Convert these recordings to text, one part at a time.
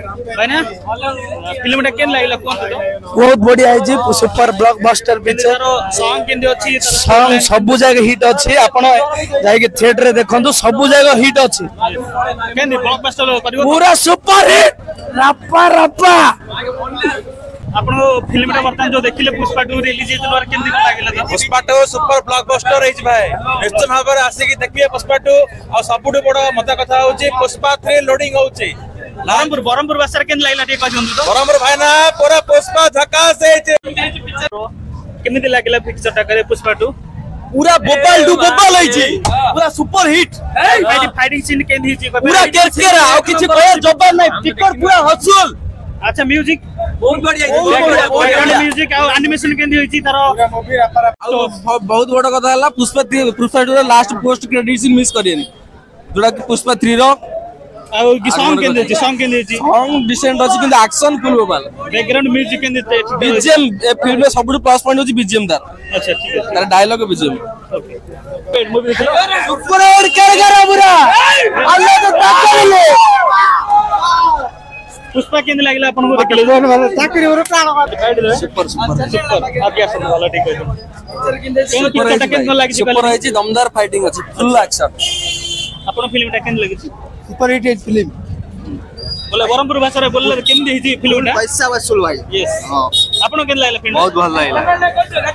भाईना film टा केन लागला कोन तो बहुत बढ़िया है सुपर ब्लॉकबस्टर पिक्चर सॉन्ग केन अछि सॉन्ग सब जगह हिट अछि आपण जाय के थिएटर रे देखंतु सब जगह हिट अछि केन ब्लॉकबस्टर करिवो पूरा सुपर हिट रप्पा रप्पा आपण फिल्म टा वर्तमान जो देखिले पुष्पा 2 रिलीज हेतु केन दिन लागला पुष्पा 2 सुपर ब्लॉकबस्टर है भाई निश्चित भाव आसी कि देखिए पुष्पा 2 और सबुठ बड़ मजा कथा होची पुष्पा 3 लोडिंग होची बरमपुर भाषा केन लागला टे कहजंतु तो बरमपुर भाईना पूरा पुष्पा झकास है केमिति लागला पिक्चर टा करे पुष्पा 2 पूरा बोपाल डू बोपाल है जी पूरा सुपर हिट फाइटिंग सीन केन हिची पूरा केरकेरा आ किछि कोया जबान नै टिकट पूरा हसूल अच्छा म्यूजिक बहुत बढ़िया म्यूजिक आ एनिमेशन केन होईची तारो बहुत बड़ कथा हला पुष्पा 2 रो last post credit scene miss करियन जोडा कि पुष्पा 3 रो आ सॉन्ग केन देची सॉन्ग डिसेंट अछि किंतु एक्शन फुल बोपाल बैकग्राउंड म्यूजिक केन देते बीजीएम ए फिल्म में सबुठ प्लस पॉइंट होची बीजीएम दार अच्छा ठीक है तार डायलॉग बीजीएम ओके मूवी देखिए सुपर और केरकेरा पूरा अल्लाह तो ताकले पुष्पा केन लागला अपन को देखले चाकरी और प्राण सुपर आगे आसन वाला ठीक है केन पिक्चर टा केन लागि सुपर है जी दमदार फाइटिंग अछि फुल एक्शन अपन फिल्म टा केन लागि सुपर हिट फिल्म बोले बरमपुर भाषा रे बोलले केन देही फिल्म टा पैसा वसूल भाई यस हां अपन केन लागला फिल्म बहुत भल लागला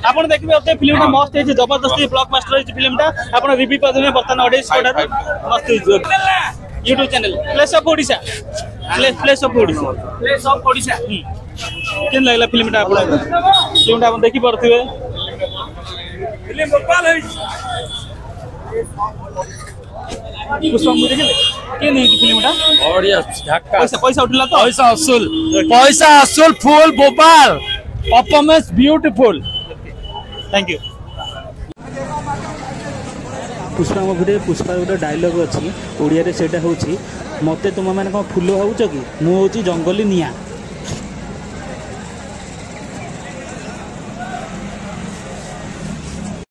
अपन देखबे ओते फिल्म टा मस्त है जबरदस्ती ब्लॉकबस्टर है फिल्म टा अपन रिव्यू पदमे बर्तन 28 कोटा मस्त है YouTube channel place of Odisha place of Odisha केन लागला फिल्म टा अपन देखि परथिबे फिल्म गोपाल है पुष्पा मूवी देखले केन है फिल्म टा बढ़िया झक्का पैसा उठला तो पैसा असूल full Bhopal performance beautiful thank you Pushpa movie Pushpa गोटे डायलॉग अच्छी ओडिया रे सेटा होची मते तुम माने को फुल होउछ कि मु होची जंगली निया